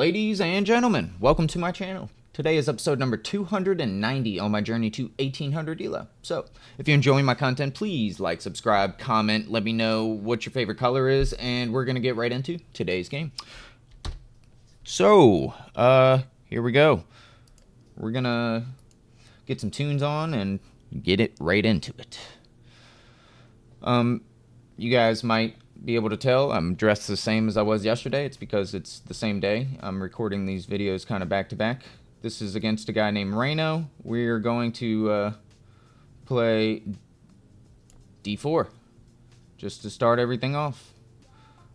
Ladies and gentlemen, welcome to my channel. Today is episode number 290 on my journey to 1800 ELO. So, if you're enjoying my content, please like, subscribe, comment, let me know what your favorite color is, and we're going to get right into today's game. So, here we go. We're going to get some tunes on and get it right into it. You guys might be able to tell I'm dressed the same as I was yesterday. It's because it's the same day. I'm recording these videos kind of back to back. This is against a guy named Reno. We're going to play D4 just to start everything off.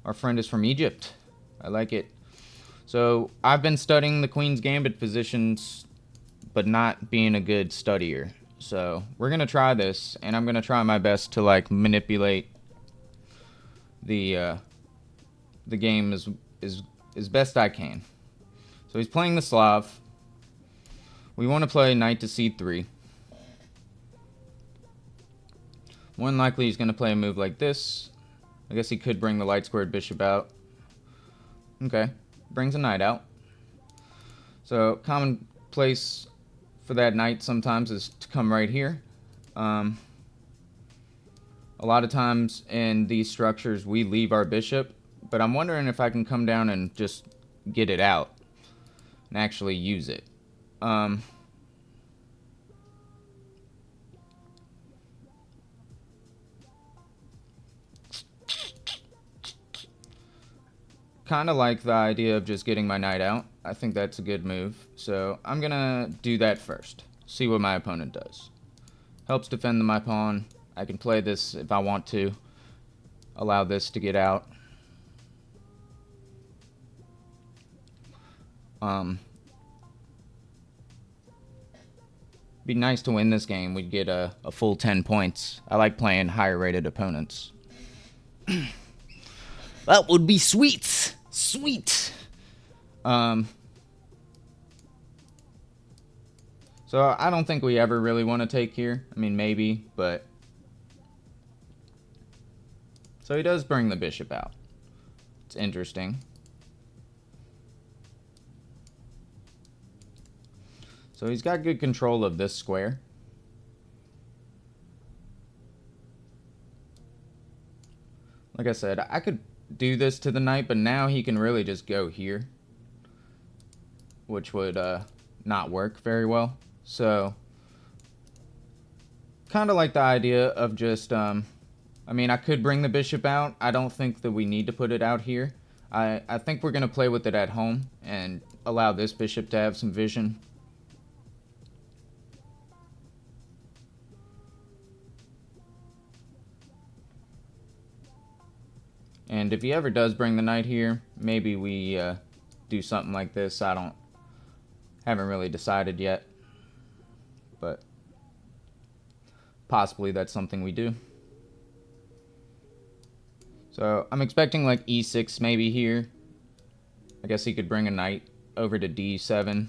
Our friend is from Egypt. I like it. So I've been studying the Queen's Gambit positions but not being a good studier. So we're going to try this, and I'm going to try my best to like manipulate the game as best I can. So he's playing the Slav. We want to play knight to c3. More than likely he's going to play a move like this. I guess he could bring the light squared bishop out. Okay, brings a knight out. So common place for that knight sometimes is to come right here. A lot of times in these structures we leave our bishop, but I'm wondering if I can come down and just get it out and actually use it. Kind of like the idea of just getting my knight out. I think that's a good move. So I'm gonna do that first. See what my opponent does. Helps defend my pawn. I can play this if I want to. Allow this to get out. Be nice to win this game. We'd get a full 10 points. I like playing higher rated opponents. That would be sweet. Sweet. So I don't think we ever really want to take here. I mean, maybe, but... So he does bring the bishop out. It's interesting. So he's got good control of this square. Like I said, I could do this to the knight, but now he can really just go here, which would not work very well. So kind of like the idea of just I mean, I could bring the bishop out. I don't think that we need to put it out here. I think we're gonna play with it at home and allow this bishop to have some vision. And if he ever does bring the knight here, maybe we do something like this. Haven't really decided yet, but possibly that's something we do. So I'm expecting like e6 maybe here. I guess he could bring a knight over to d7.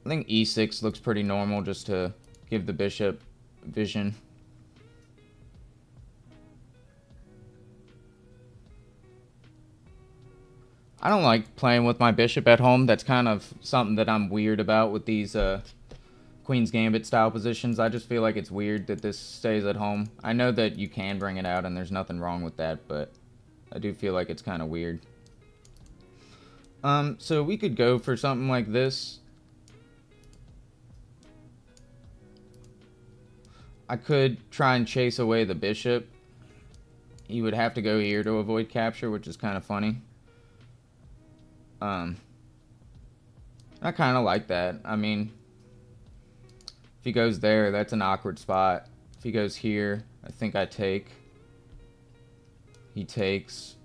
I think e6 looks pretty normal just to give the bishop vision. I don't like playing with my bishop at home. That's kind of something that I'm weird about with these Queen's Gambit style positions. I just feel like it's weird that this stays at home. I know that you can bring it out and there's nothing wrong with that, but I do feel like it's kind of weird. So we could go for something like this. I could try and chase away the bishop. He would have to go here to avoid capture, which is kind of funny. I kind of like that. I mean, if he goes there, that's an awkward spot. If he goes here, I think I take. He takes.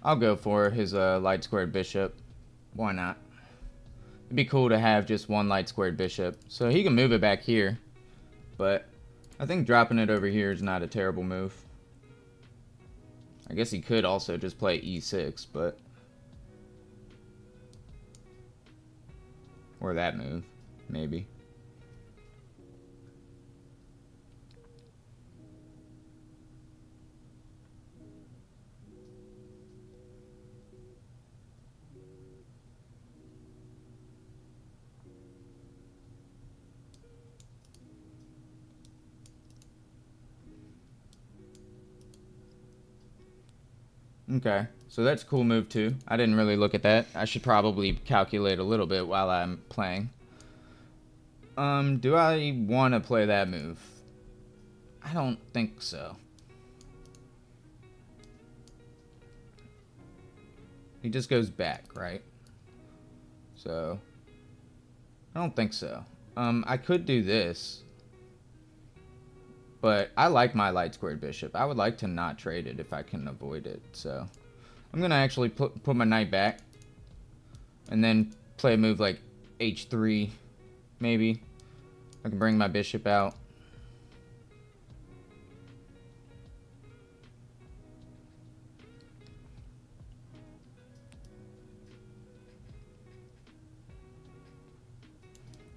I'll go for his light squared bishop. Why not? It'd be cool to have just one light squared bishop. So he can move it back here, but I think dropping it over here is not a terrible move. I guess he could also just play e6, but Or that move, maybe. Okay, so that's a cool move too. I didn't really look at that. I should probably calculate a little bit while I'm playing. Do I want to play that move? I don't think so. He just goes back, right? So, I don't think so. I could do this. But I like my light squared bishop. I would like to not trade it if I can avoid it. So I'm going to actually put my knight back. And then play a move like h3, maybe. I can bring my bishop out.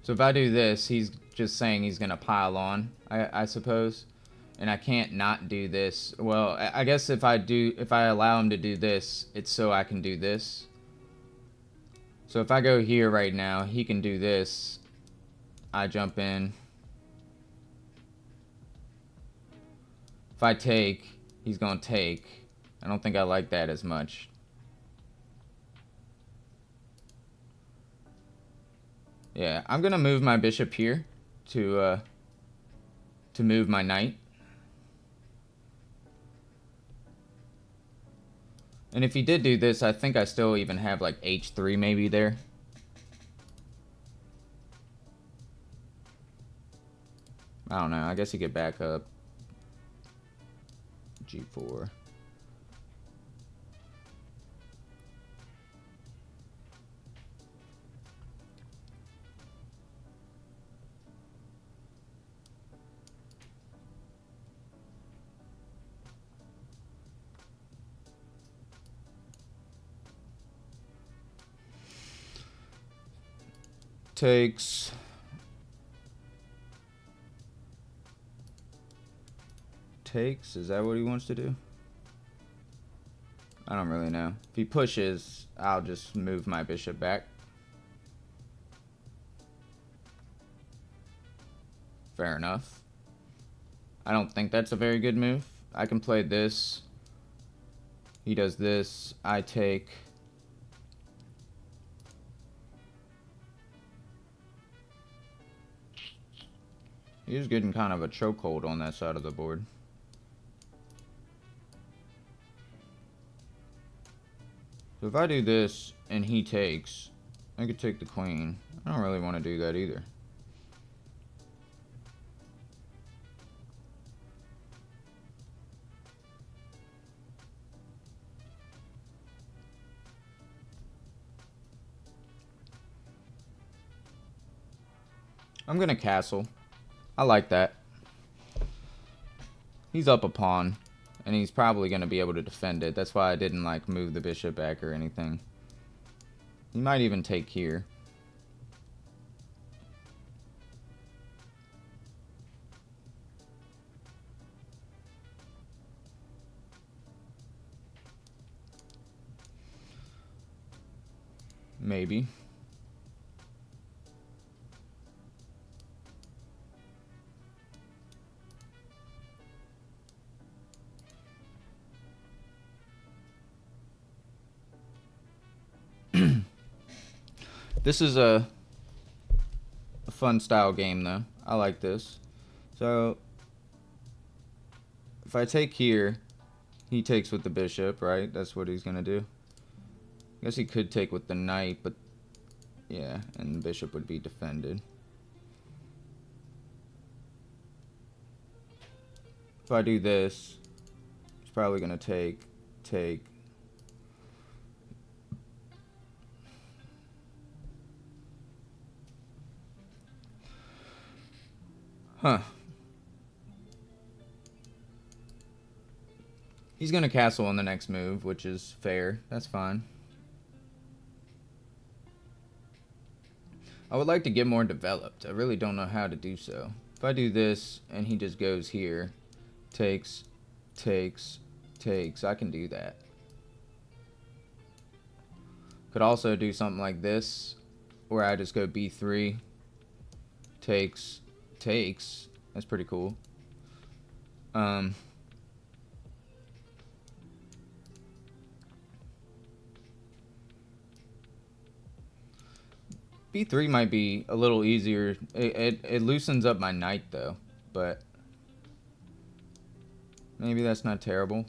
So if I do this, he's just saying he's going to pile on, I suppose. And I can't not do this. Well, I guess if I allow him to do this, it's so I can do this. So if I go here right now, he can do this. I jump in. If I take, he's going to take. I don't think I like that as much. Yeah, I'm going to move my bishop here to move my knight. And if he did do this, I think I still even have like h3 maybe there. I don't know. I guess he could back up. g4. Takes. Takes? Is that what he wants to do? I don't really know. If he pushes, I'll just move my bishop back. Fair enough. I don't think that's a very good move. I can play this. He does this. I take. He's getting kind of a chokehold on that side of the board. So if I do this and he takes, I could take the queen. I don't really want to do that either. I'm going to castle. I like that. He's up a pawn, and he's probably going to be able to defend it. That's why I didn't like move the bishop back or anything. He might even take here. Maybe. This is a fun style game though. I like this. So if I take here, he takes with the bishop, right? That's what he's gonna do. I guess he could take with the knight, but yeah, and the bishop would be defended. If I do this, he's probably gonna take. Huh. He's gonna castle on the next move, which is fair. That's fine. I would like to get more developed. I really don't know how to do so. If I do this and he just goes here, takes, takes, takes, I can do that. Could also do something like this, where I just go b3, takes, takes. That's pretty cool. B3 might be a little easier. It loosens up my knight though, but maybe that's not terrible.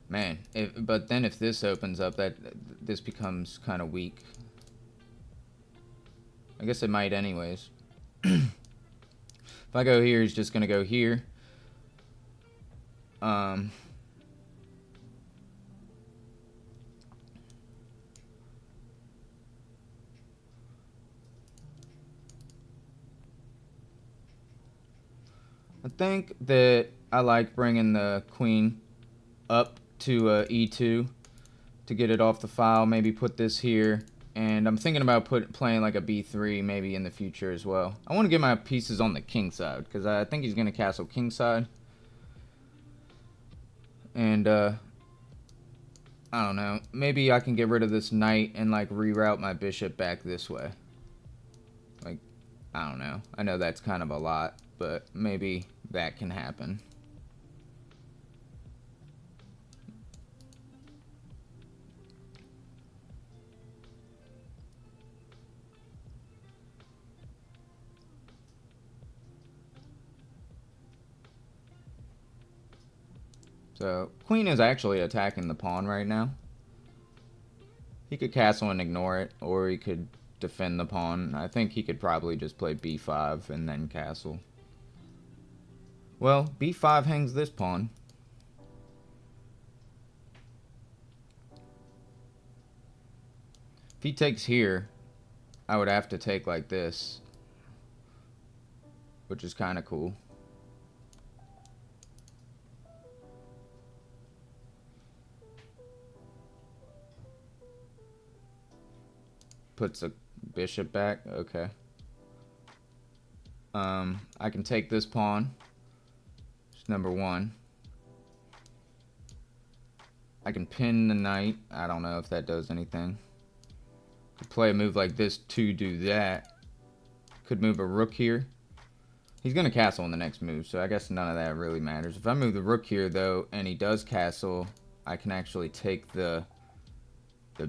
Man, but then if this opens up, this becomes kind of weak. I guess it might anyways. If I go here, he's just gonna go here. I think that I like bringing the queen up to e2 to get it off the file. Maybe put this here, and I'm thinking about playing like a b3 maybe in the future as well. I want to get my pieces on the king side because I think he's gonna castle king side, and I don't know. Maybe I can get rid of this knight and like reroute my bishop back this way. Like, I don't know. I know that's kind of a lot, but maybe that can happen. So, queen is actually attacking the pawn right now. He could castle and ignore it, or he could defend the pawn. I think he could probably just play b5 and then castle. Well, b5 hangs this pawn. If he takes here, I would have to take like this, which is kind of cool. Puts a bishop back. Okay. I can take this pawn. It's number one. I can pin the knight. I don't know if that does anything. Could play a move like this to do that. Could move a rook here. He's going to castle in the next move, so I guess none of that really matters. If I move the rook here, though, and he does castle, I can actually take the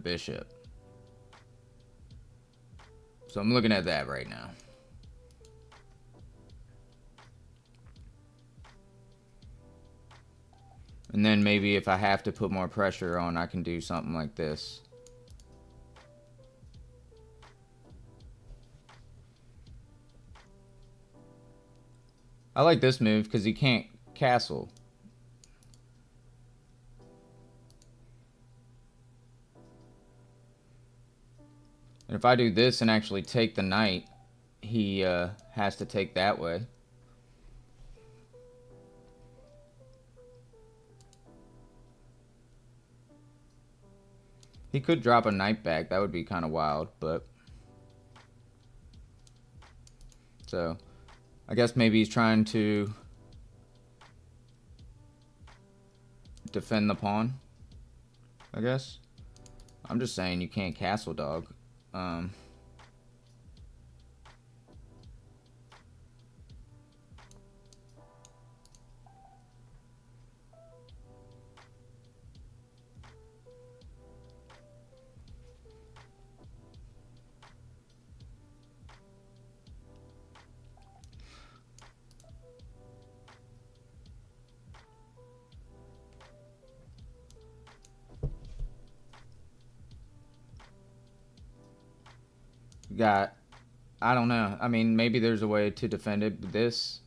bishop. So I'm looking at that right now. And then maybe if I have to put more pressure on, I can do something like this. I like this move because he can't castle. And if I do this and actually take the knight, he has to take that way. He could drop a knight back. That would be kind of wild, but... So, I guess maybe he's trying to defend the pawn, I guess. I'm just saying you can't castle, dog. Got, I don't know. I mean, maybe there's a way to defend it. But this,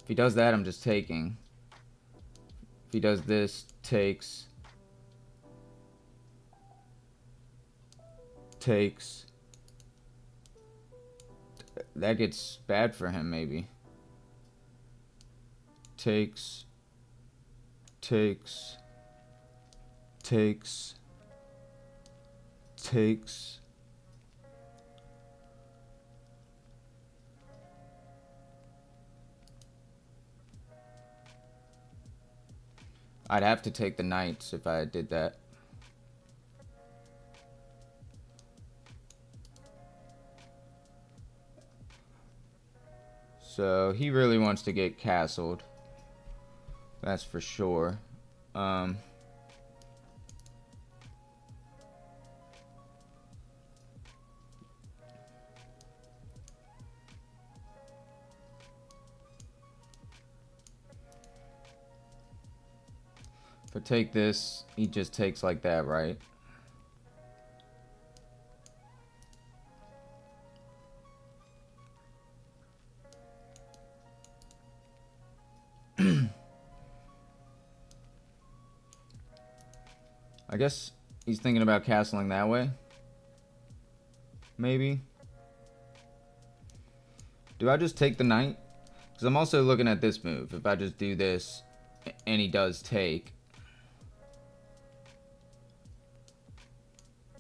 if he does that, I'm just taking. If he does this, takes. Takes. That gets bad for him, maybe. Takes. Takes. takes. I'd have to take the knights if I did that. So he really wants to get castled. That's for sure. If I take this, he just takes like that, right? I guess he's thinking about castling that way. Maybe. Do I just take the knight? Because I'm also looking at this move. If I just do this and he does take,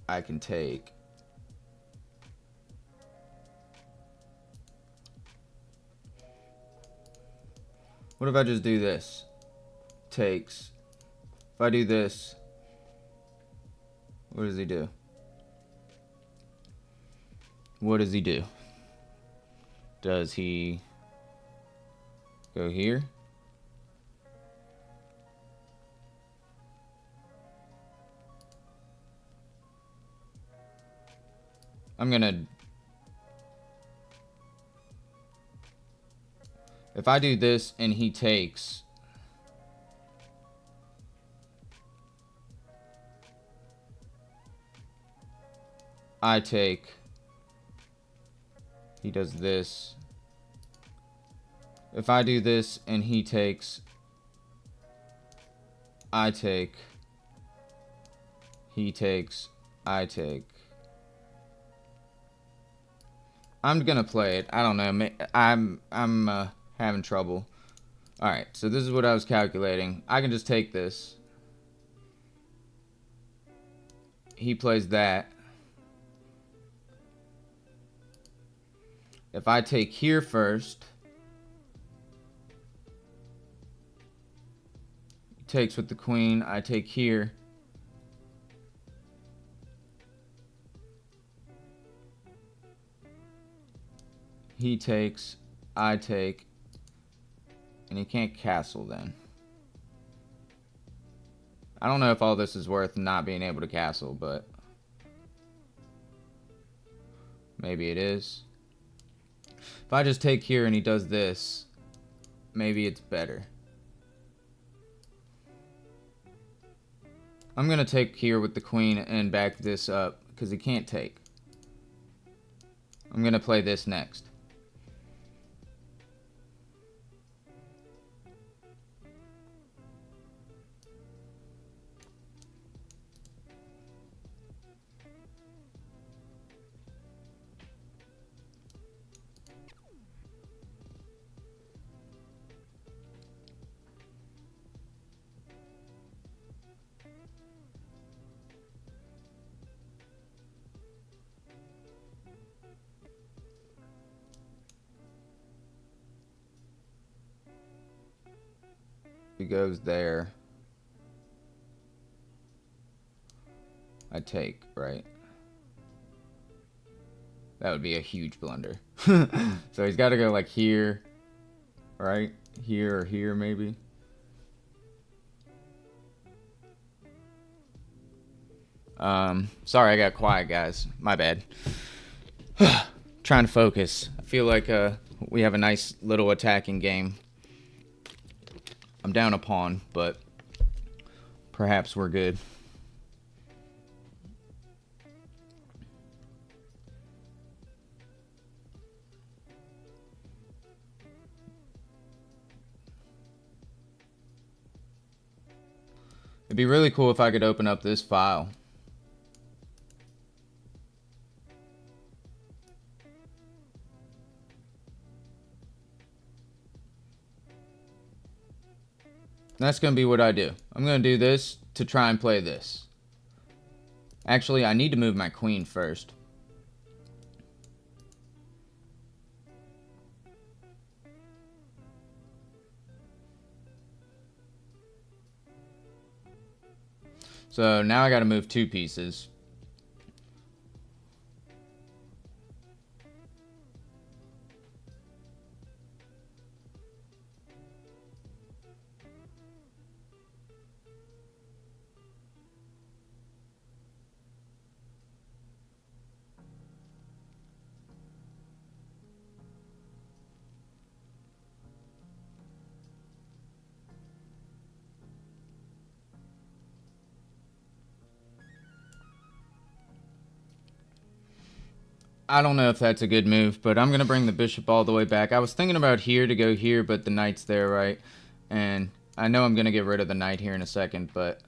I can take. What if I just do this? Takes. If I do this, what does he do? What does he do? Does he go here? I'm gonna... If I do this and he takes... I take. He does this. If I do this and he takes, I take. He takes, I take. I'm gonna play it. I don't know. I'm having trouble. All right. So this is what I was calculating. I can just take this. He plays that. If I take here first, he takes with the queen, I take here. He takes, I take, and he can't castle then. I don't know if all this is worth not being able to castle, but maybe it is. If I just take here and he does this, maybe it's better. I'm going to take here with the queen and back this up because he can't take. I'm going to play this next. He goes there. I take, right? That would be a huge blunder. So he's got to go like here, right? Here or here maybe. Sorry I got quiet, guys. My bad. Trying to focus. I feel like we have a nice little attacking game. I'm down a pawn, but perhaps we're good. It'd be really cool if I could open up this file. That's going to be what I do. I'm going to do this to try and play this. Actually, I need to move my queen first. So now I got to move 2 pieces. I don't know if that's a good move, but I'm going to bring the bishop all the way back. I was thinking about here to go here, but the knight's there, right? And I know I'm going to get rid of the knight here in a second, but...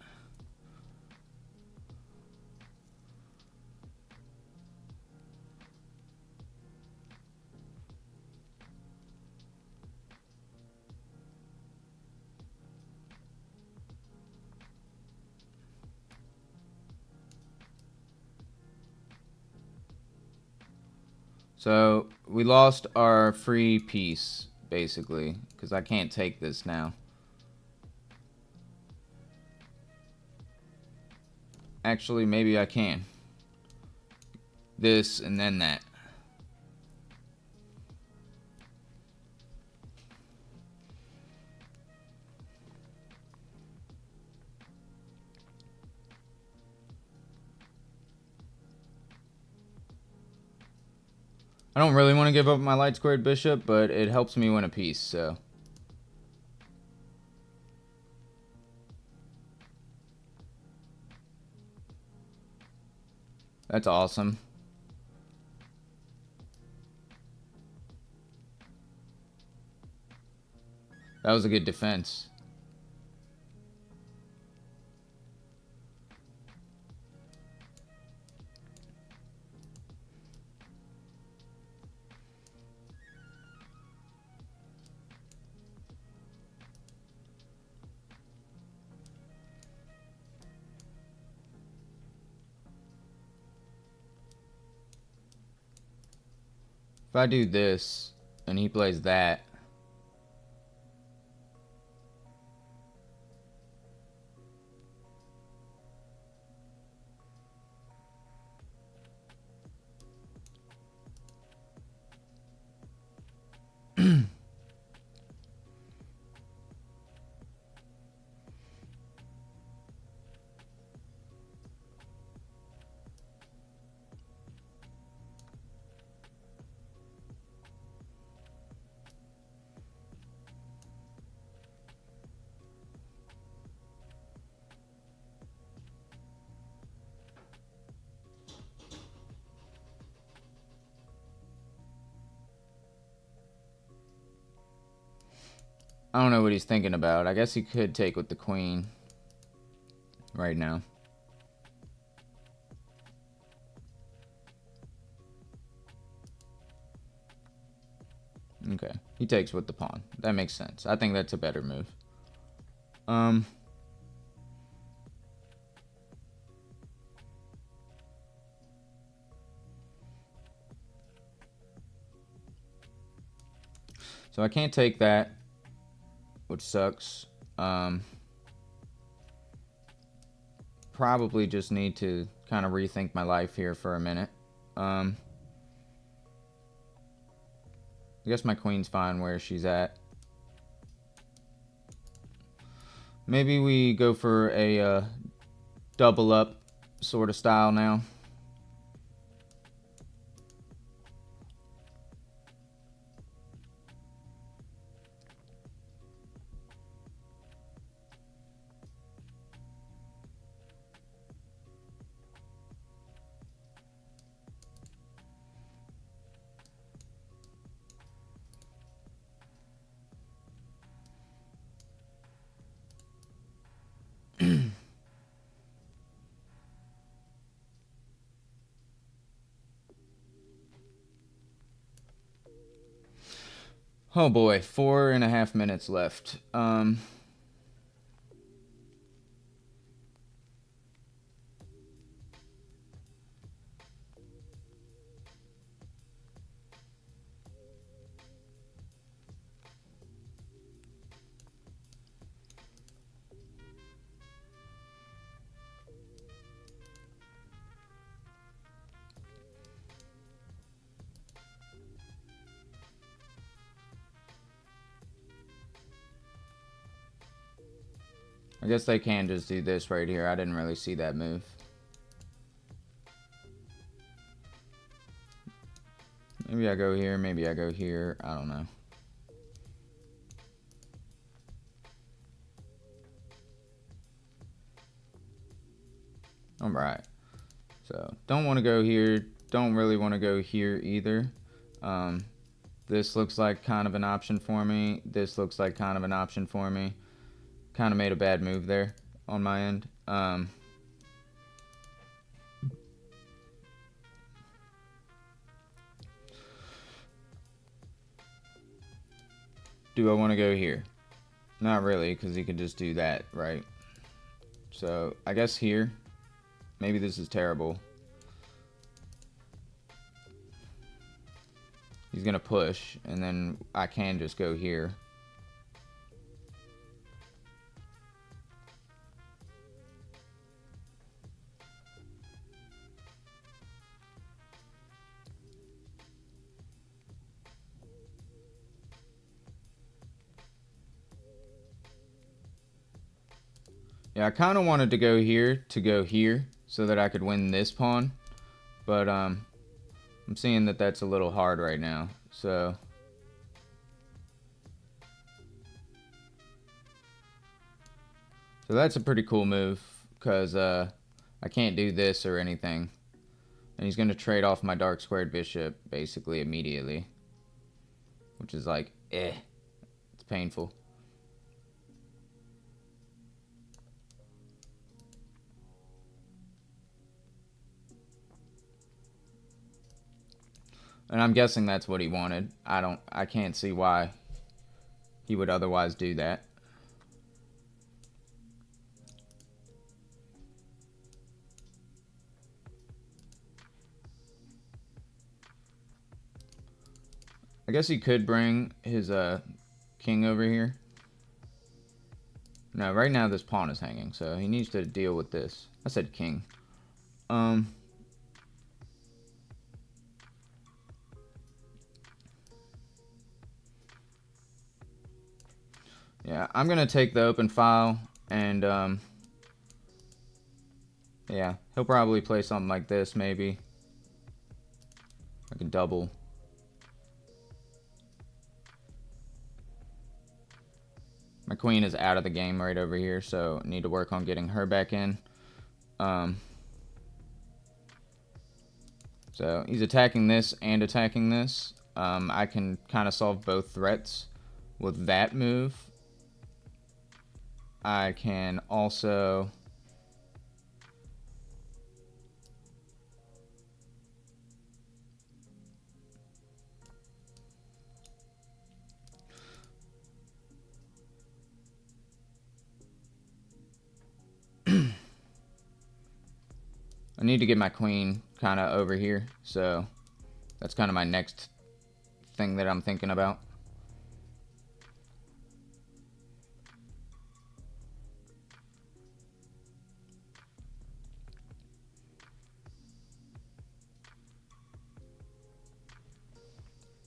So, we lost our free piece, basically, because I can't take this now. Actually, maybe I can. This, and then that. I don't really want to give up my light squared bishop, but it helps me win a piece, so... That's awesome. That was a good defense. If I do this, and he plays that... I don't know what he's thinking about. I guess he could take with the queen right now. Okay, he takes with the pawn. That makes sense. I think that's a better move. So I can't take that, which sucks. Probably just need to kind of rethink my life here for a minute. I guess my queen's fine where she's at. Maybe we go for a double up sort of style now. Oh boy, 4.5 minutes left. I guess they can just do this right here. I didn't really see that move. Maybe I go here, maybe I go here. I don't know. Alright. So, don't want to go here. Don't really want to go here either. This looks like kind of an option for me. This looks like kind of an option for me. Kind of made a bad move there on my end. Do I want to go here? Not really, because he could just do that, right? So, I guess here. Maybe this is terrible. He's going to push, and then I can just go here. Yeah, I kind of wanted to go here so that I could win this pawn. But I'm seeing that that's a little hard right now. So that's a pretty cool move because I can't do this or anything. And he's going to trade off my dark squared bishop basically immediately. Which is like, it's painful. And I'm guessing that's what he wanted. I can't see why he would otherwise do that. I guess he could bring his king over here. No, right now this pawn is hanging, so he needs to deal with this. I said king. Yeah, I'm gonna take the open file, and yeah, he'll probably play something like this, maybe. Like a double. My queen is out of the game right over here, so I need to work on getting her back in. So he's attacking this and attacking this. I can kind of solve both threats with that move. I can also I need to get my queen kind of over here, so that's kind of my next thing that I'm thinking about.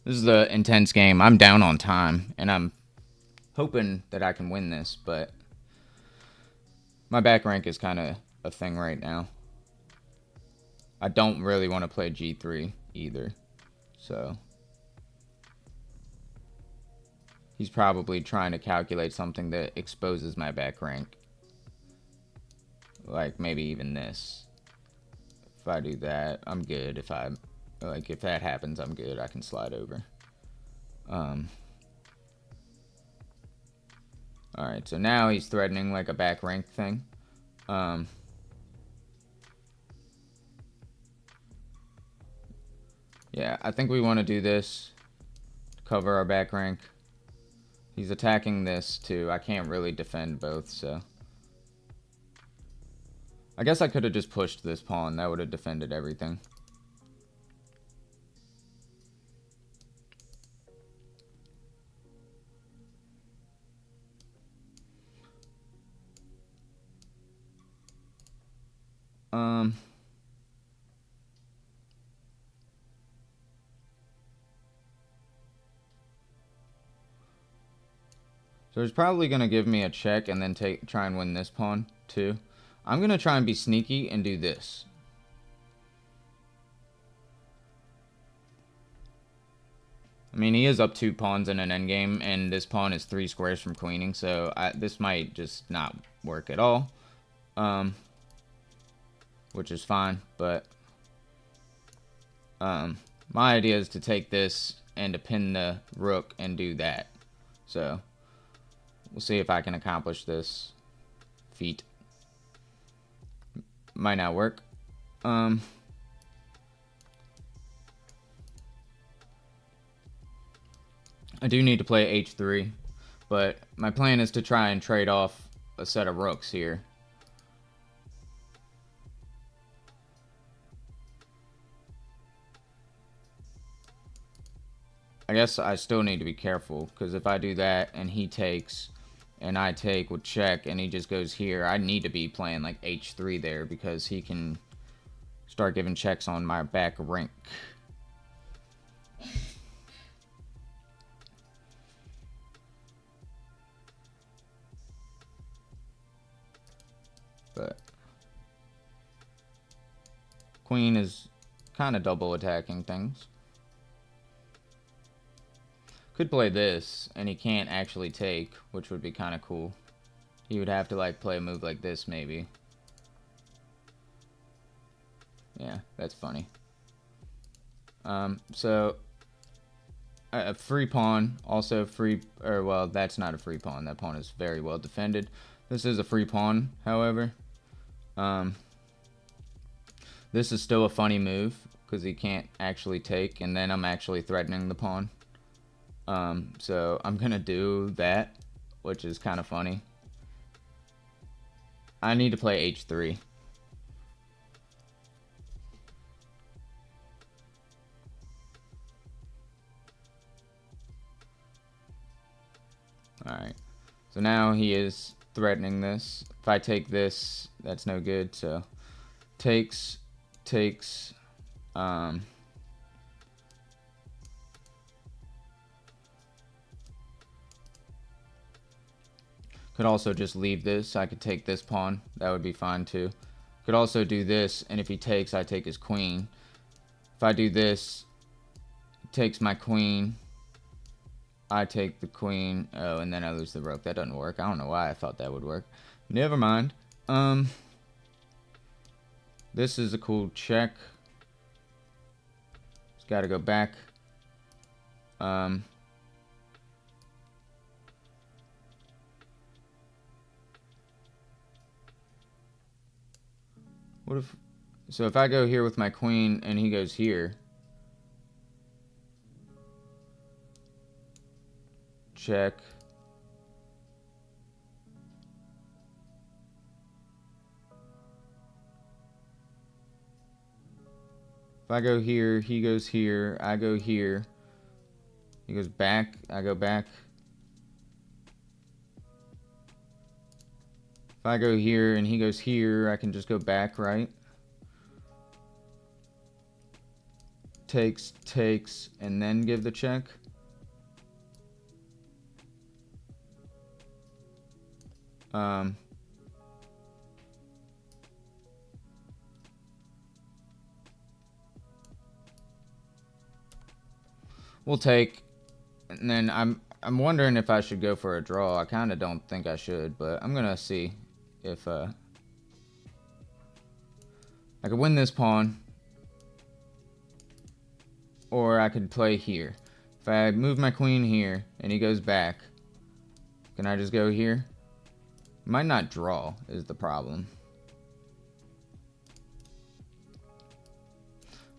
This is the intense game. I'm down on time, and I'm hoping that I can win this, but my back rank is kind of a thing right now. I don't really want to play G3 either, so he's probably trying to calculate something that exposes my back rank. Like maybe even this. If I do that, I'm good. If that happens, I'm good. I can slide over. Alright, so now he's threatening like a back rank thing. Yeah, I think we want to do this. Cover our back rank. He's attacking this too. I can't really defend both, so I guess I could have just pushed this pawn. That would have defended everything. So he's probably going to give me a check and then try and win this pawn, too. I'm going to try and be sneaky and do this. I mean, he is up 2 pawns in an endgame, and this pawn is 3 squares from queening, so this might just not work at all. Which is fine, but my idea is to take this and to pin the rook and do that. So we'll see if I can accomplish this feat. Might not work. I do need to play h3, but my plan is to try and trade off a set of rooks here. I guess I still need to be careful, because if I do that and he takes and I take with check and he just goes here, I need to be playing like h3 there, because he can start giving checks on my back rank. But queen is kind of double attacking things. Could play this, and he can't actually take, which would be kind of cool. He would have to like play a move like this, maybe. Yeah, that's funny. So a free pawn, also free, or well, that's not a free pawn. That pawn is very well defended. This is a free pawn, however. This is still a funny move, because he can't actually take, and then I'm actually threatening the pawn. So I'm gonna do that, which is kind of funny. I need to play h3. Alright, so now he is threatening this. If I take this, that's no good, so takes, could also just leave this. I could take this pawn. That would be fine too. Could also do this, and if he takes, I take his queen. If I do this, he takes my queen. I take the queen. Oh, and then I lose the rook. That doesn't work. I don't know why I thought that would work. Never mind. This is a cool check. Just gotta go back. What if... So if I go here with my queen and he goes here... Check. If I go here, he goes here, I go here. He goes back, I go back. If I go here and he goes here, I can just go back, right? Takes, and then give the check. We'll take, and then I'm wondering if I should go for a draw. I kind of don't think I should, but I'm gonna see if I could win this pawn, or I could play here. If I move my queen here and he goes back, can I just go here? Might not draw is the problem.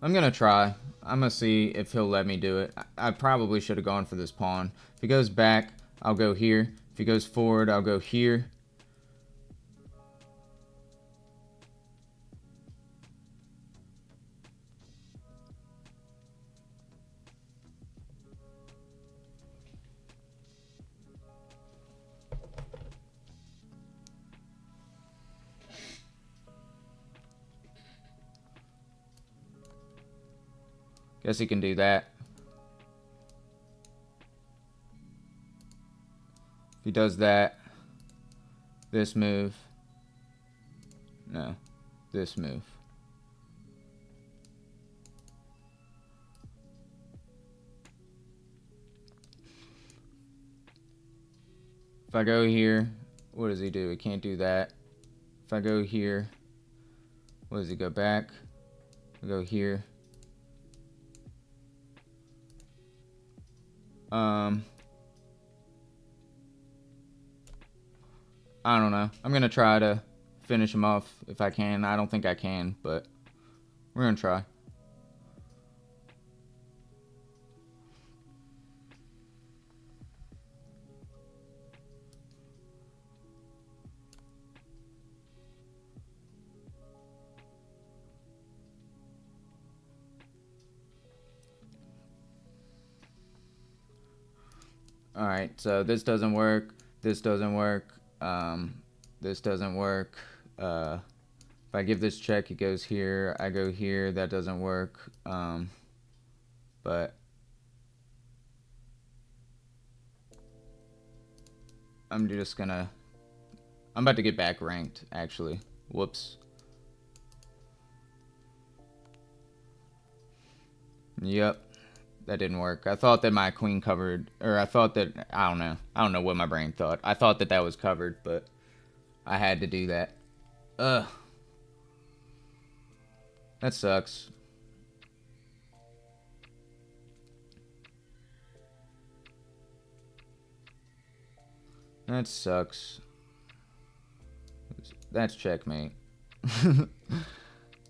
I'm gonna try. I'm gonna see if he'll let me do it. I probably should have gone for this pawn. If he goes back, I'll go here. If he goes forward, I'll go here. Guess he can do that. If he does that, this move, no, this move. If I go here, what does he do? He can't do that. If I go here, what does he go back? I go here. I don't know. I'm gonna try to finish him off if I can. I don't think I can, but we're gonna try. Alright, so this doesn't work. This doesn't work. This doesn't work. If I give this check, it goes here. I go here. That doesn't work. But I'm just gonna... I'm about to get back ranked, actually. Whoops. Yep. That didn't work. I thought that my queen covered, or I thought that, I don't know. I don't know what my brain thought. I thought that that was covered, but I had to do that. Ugh. That sucks. That sucks. That's checkmate.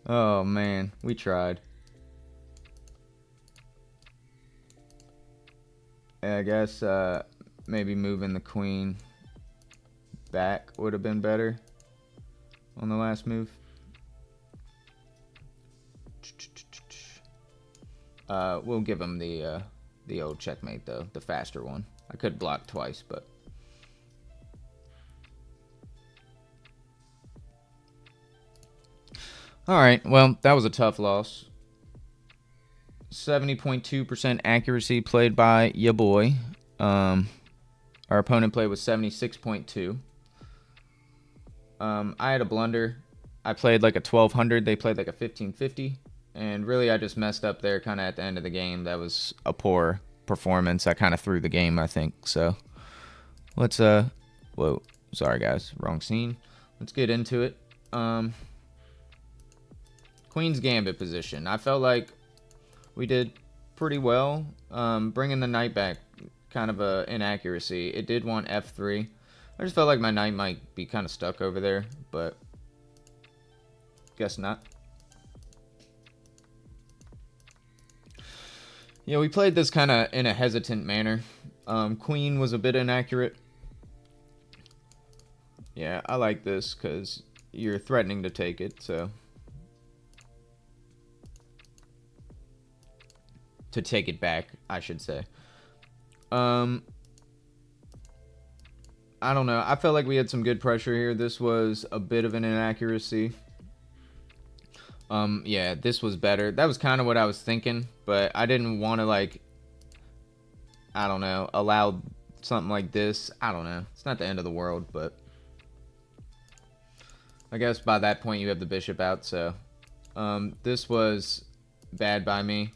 Oh, man. We tried. I guess maybe moving the queen back would have been better on the last move. We'll give him the old checkmate though, the faster one. I could block twice, but all right. Well, that was a tough loss. 70.2% accuracy played by ya boy. Our opponent played with 76.2. I had a blunder. I played like a 1200. They played like a 1550. And really, I just messed up there kind of at the end of the game. That was a poor performance. I kind of threw the game, I think. So let's, whoa, sorry guys, wrong scene. Let's get into it. Queen's Gambit position. I felt like we did pretty well. Bringing the knight back, kind of a inaccuracy. It did want f3. I just felt like my knight might be kind of stuck over there, but guess not. Yeah, we played this kind of in a hesitant manner. Queen was a bit inaccurate. Yeah, I like this because you're threatening to take it, so... to take it back, I should say. I don't know. I felt like we had some good pressure here. This was a bit of an inaccuracy. Yeah, this was better. That was kind of what I was thinking, but I didn't want to, like, I don't know, allow something like this. I don't know. It's not the end of the world, but I guess by that point you have the bishop out, so this was bad by me.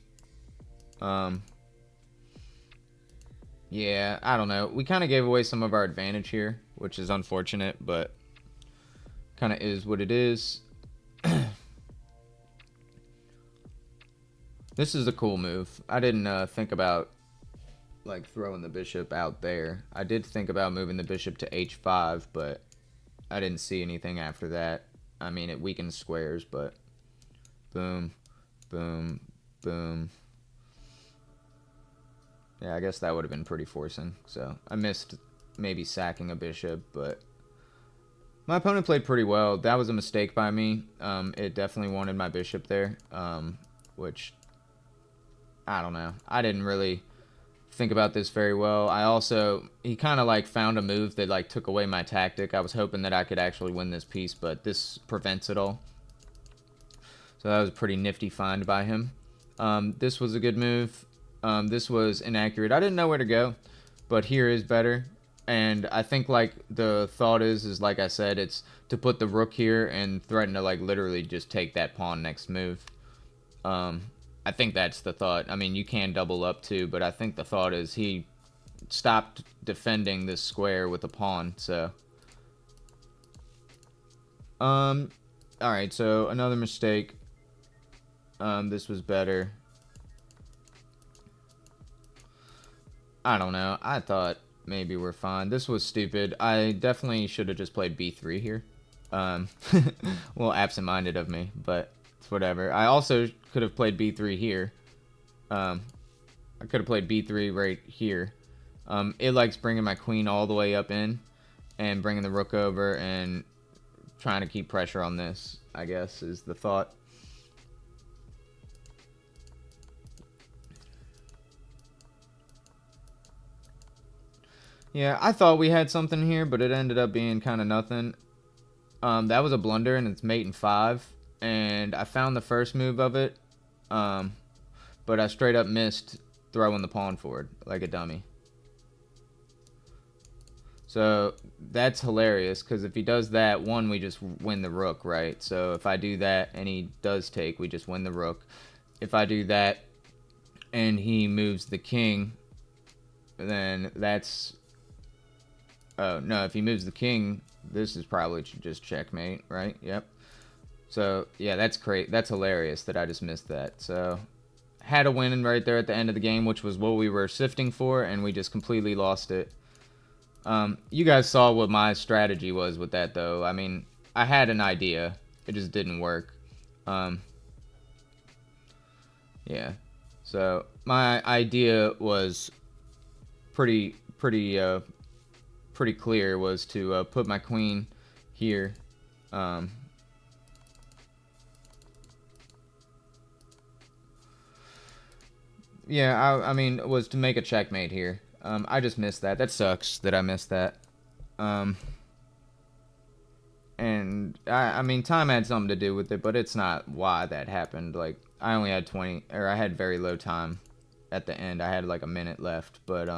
Yeah, I don't know. We kind of gave away some of our advantage here, which is unfortunate, but kind of is what it is. This is a cool move. I didn't think about like throwing the bishop out there. I did think about moving the bishop to h5, but I didn't see anything after that. I mean, it weakens squares, but boom, boom, boom. Yeah, I guess that would have been pretty forcing. So I missed maybe sacking a bishop, but my opponent played pretty well. That was a mistake by me. It definitely wanted my bishop there, which I don't know. I didn't really think about this very well. He kind of like found a move that like took away my tactic. I was hoping that I could actually win this piece, but this prevents it all. So that was a pretty nifty find by him. This was a good move. This was inaccurate. I didn't know where to go, but here is better. And I think like the thought is like I said, it's to put the rook here and threaten to like literally just take that pawn next move. I think that's the thought. I mean, you can double up too, but I think the thought is he stopped defending this square with a pawn. So, all right. So another mistake. This was better. I don't know. I thought maybe we're fine. This was stupid. I definitely should have just played b3 here. Um, well, absent-minded of me, but it's whatever. I also could have played b3 here. I could have played b3 right here. It likes bringing my queen all the way up in and bringing the rook over and trying to keep pressure on this, I guess, is the thought. Yeah, I thought we had something here, but it ended up being kind of nothing. That was a blunder, and it's mate in 5. And I found the first move of it, but I straight up missed throwing the pawn forward like a dummy. So that's hilarious, because if he does that, one, we just win the rook, right? So if I do that and he does take, we just win the rook. If I do that and he moves the king, then that's... Oh, no, if he moves the king, this is probably just checkmate, right? Yep. So, yeah, that's great. That's hilarious that I just missed that. So, had a win right there at the end of the game, which was what we were sifting for, and we just completely lost it. You guys saw what my strategy was with that, though. I mean, I had an idea. It just didn't work. Yeah. So, my idea was pretty clear, was to put my queen here. Yeah, I mean, was to make a checkmate here. I just missed that. That sucks that I missed that. And I mean, time had something to do with it, but it's not why that happened. Like, I only had 20, or I had very low time at the end. I had like a minute left, but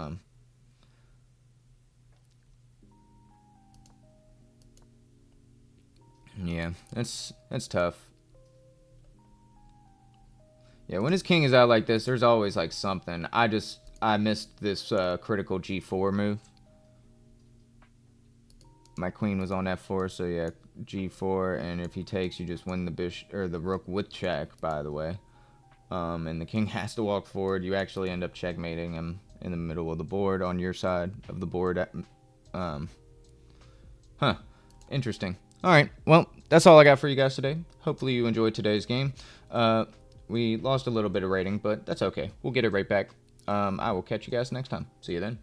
yeah, that's tough. Yeah, when his king is out like this, there's always like something. I missed this critical g4 move. My queen was on f4, so yeah, g4, and if he takes, you just win the bishop or the rook with check. By the way, and the king has to walk forward. You actually end up checkmating him in the middle of the board on your side of the board. Huh. Interesting. All right. Well, that's all I got for you guys today. Hopefully you enjoyed today's game. We lost a little bit of rating, but that's okay. We'll get it right back. I will catch you guys next time. See you then.